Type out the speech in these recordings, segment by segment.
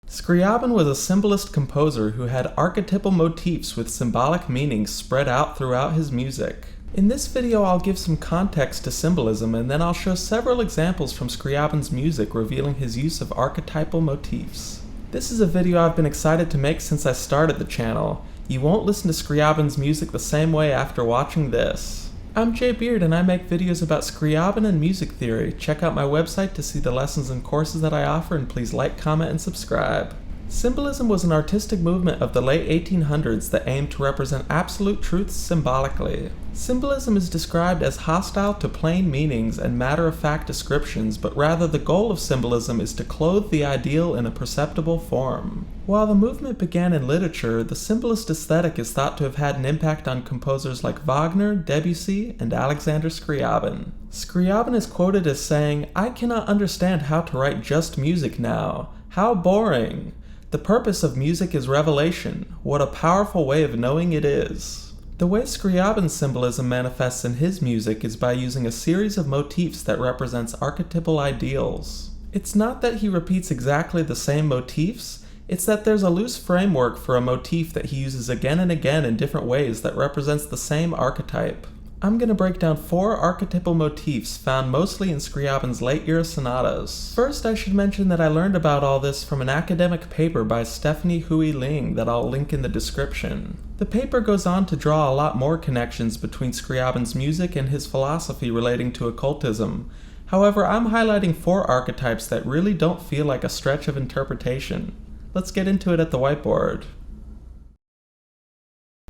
Scriabin was a symbolist composer who had archetypal motifs with symbolic meanings spread out throughout his music. In this video I'll give some context to symbolism, and then I'll show several examples from Scriabin's music revealing his use of archetypal motifs. This is a video I've been excited to make since I started the channel. You won't listen to Scriabin's music the same way after watching this. I'm Jay Beard and I make videos about Scriabin and music theory. Check out my website to see the lessons and courses that I offer, and please like, comment, and subscribe. Symbolism was an artistic movement of the late 1800s that aimed to represent absolute truths symbolically. Symbolism is described as hostile to plain meanings and matter-of-fact descriptions, but rather the goal of symbolism is to clothe the ideal in a perceptible form. While the movement began in literature, the symbolist aesthetic is thought to have had an impact on composers like Wagner, Debussy, and Alexander Scriabin. Scriabin is quoted as saying, "I cannot understand how to write just music now. How boring! The purpose of music is revelation. What a powerful way of knowing it is." The way Scriabin's symbolism manifests in his music is by using a series of motifs that represents archetypal ideals. It's not that he repeats exactly the same motifs, it's that there's a loose framework for a motif that he uses again and again in different ways that represents the same archetype. I'm going to break down 4 archetypal motifs found mostly in Scriabin's late-era sonatas. First, I should mention that I learned about all this from an academic paper by Stephanie Hui Ling that I'll link in the description. The paper goes on to draw a lot more connections between Scriabin's music and his philosophy relating to occultism. However, I'm highlighting 4 archetypes that really don't feel like a stretch of interpretation. Let's get into it at the whiteboard.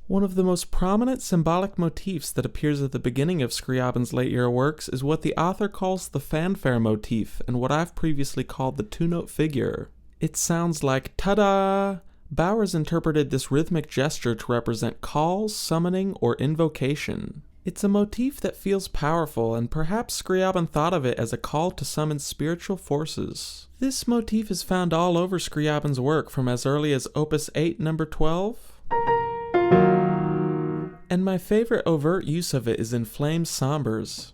One of the most prominent symbolic motifs that appears at the beginning of Scriabin's late-era works is what the author calls the fanfare motif, and what I've previously called the two-note figure. It sounds like ta-da! Bowers interpreted this rhythmic gesture to represent call, summoning, or invocation. It's a motif that feels powerful, and perhaps Scriabin thought of it as a call to summon spiritual forces. This motif is found all over Scriabin's work, from as early as Opus 8, number 12. And my favorite overt use of it is in Flame's Sombres.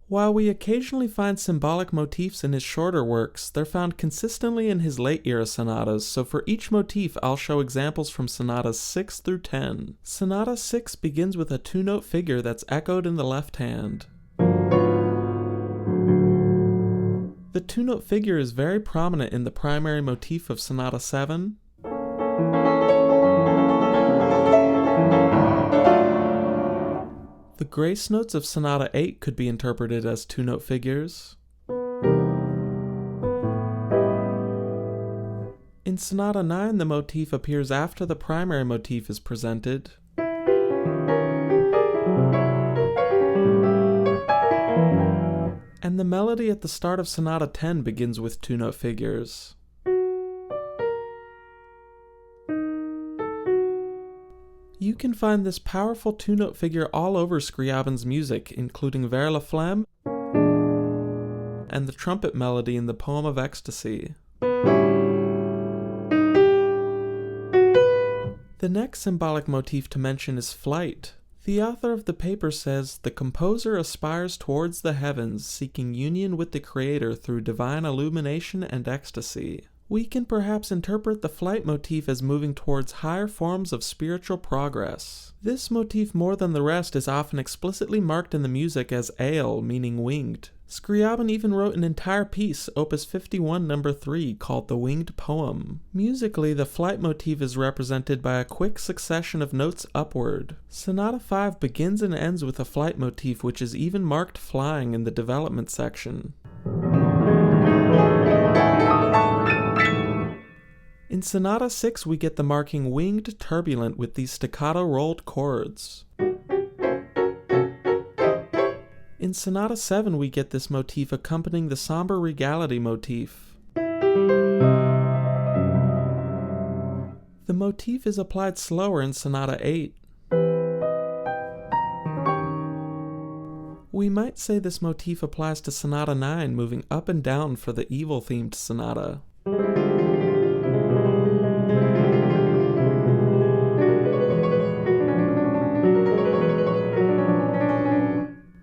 While we occasionally find symbolic motifs in his shorter works, they're found consistently in his late-era sonatas, so for each motif I'll show examples from sonatas 6 through 10. Sonata 6 begins with a two-note figure that's echoed in the left hand. The two-note figure is very prominent in the primary motif of Sonata 7. The grace notes of Sonata 8 could be interpreted as two-note figures. In Sonata 9, the motif appears after the primary motif is presented. And the melody at the start of Sonata 10 begins with two-note figures. You can find this powerful two-note figure all over Scriabin's music, including Vers la Flamme and the trumpet melody in the Poem of Ecstasy. The next symbolic motif to mention is flight. The author of the paper says, "The composer aspires towards the heavens, seeking union with the Creator through divine illumination and ecstasy." We can perhaps interpret the flight motif as moving towards higher forms of spiritual progress. This motif, more than the rest, is often explicitly marked in the music as ael, meaning winged. Scriabin even wrote an entire piece, Opus 51, number 3, called The Winged Poem. Musically, the flight motif is represented by a quick succession of notes upward. Sonata 5 begins and ends with a flight motif, which is even marked flying in the development section. In Sonata 6, we get the marking winged turbulent with these staccato rolled chords. In Sonata 7, we get this motif accompanying the somber regality motif. The motif is applied slower in Sonata 8. We might say this motif applies to Sonata 9, moving up and down for the evil-themed sonata.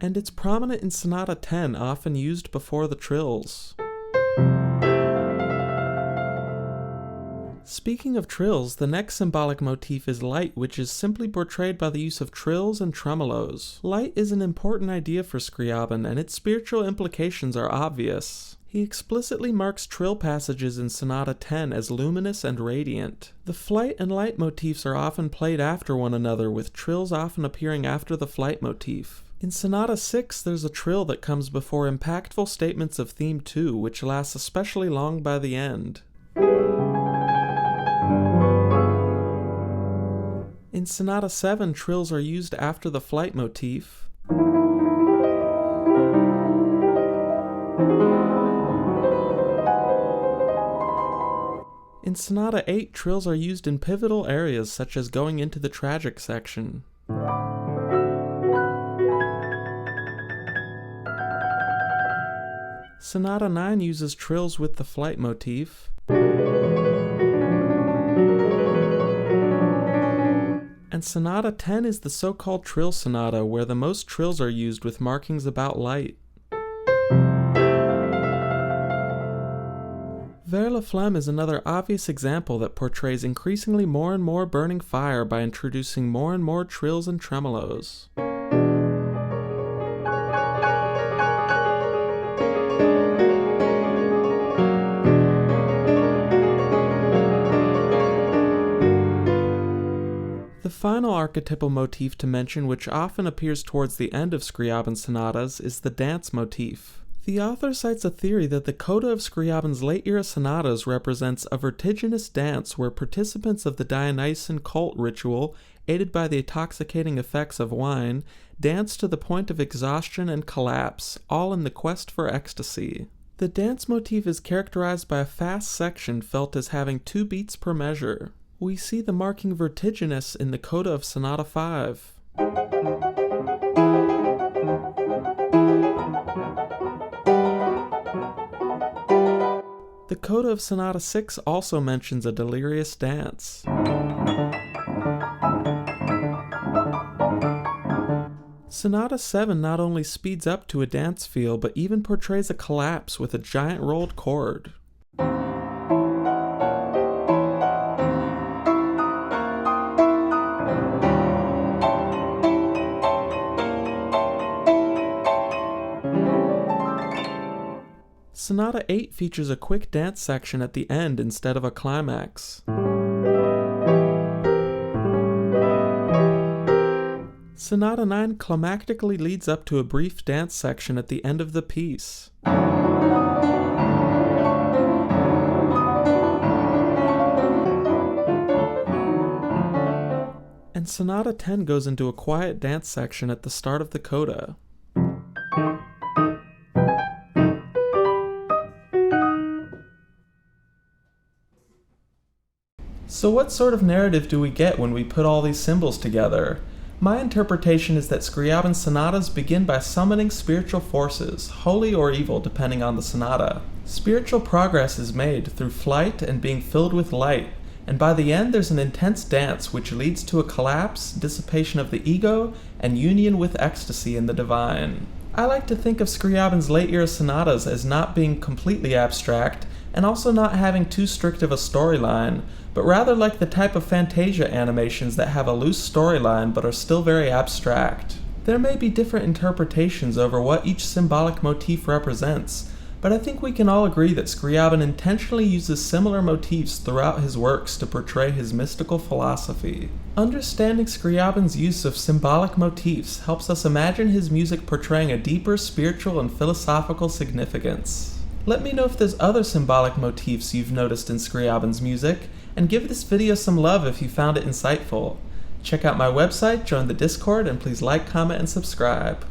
and it's prominent in Sonata 10, often used before the trills. Speaking of trills, the next symbolic motif is light, which is simply portrayed by the use of trills and tremolos. Light is an important idea for Scriabin, and its spiritual implications are obvious. He explicitly marks trill passages in Sonata 10 as luminous and radiant. The flight and light motifs are often played after one another, with trills often appearing after the flight motif. In Sonata 6, there's a trill that comes before impactful statements of theme 2, which lasts especially long by the end. In Sonata 7, trills are used after the flight motif. In Sonata 8, trills are used in pivotal areas such as going into the tragic section. Sonata 9 uses trills with the flight motif. And Sonata 10 is the so-called trill sonata, where the most trills are used with markings about light. Vers la Flamme is another obvious example that portrays increasingly more and more burning fire by introducing more and more trills and tremolos. The final archetypal motif to mention, which often appears towards the end of Scriabin sonatas, is the dance motif. The author cites a theory that the coda of Scriabin's late-era sonatas represents a vertiginous dance where participants of the Dionysian cult ritual, aided by the intoxicating effects of wine, dance to the point of exhaustion and collapse, all in the quest for ecstasy. The dance motif is characterized by a fast section felt as having 2 beats per measure. We see the marking vertiginous in the coda of Sonata 5. The coda of Sonata 6 also mentions a delirious dance. Sonata 7 not only speeds up to a dance feel, but even portrays a collapse with a giant rolled chord. Sonata 8 features a quick dance section at the end instead of a climax. Sonata 9 climactically leads up to a brief dance section at the end of the piece. And Sonata 10 goes into a quiet dance section at the start of the coda. So what sort of narrative do we get when we put all these symbols together? My interpretation is that Scriabin's sonatas begin by summoning spiritual forces, holy or evil depending on the sonata. Spiritual progress is made through flight and being filled with light, and by the end there's an intense dance which leads to a collapse, dissipation of the ego, and union with ecstasy in the divine. I like to think of Scriabin's late-era sonatas as not being completely abstract, and also not having too strict of a storyline, but rather like the type of Fantasia animations that have a loose storyline but are still very abstract. There may be different interpretations over what each symbolic motif represents, but I think we can all agree that Scriabin intentionally uses similar motifs throughout his works to portray his mystical philosophy. Understanding Scriabin's use of symbolic motifs helps us imagine his music portraying a deeper spiritual and philosophical significance. Let me know if there's other symbolic motifs you've noticed in Scriabin's music, and give this video some love if you found it insightful. Check out my website, join the Discord, and please like, comment, and subscribe.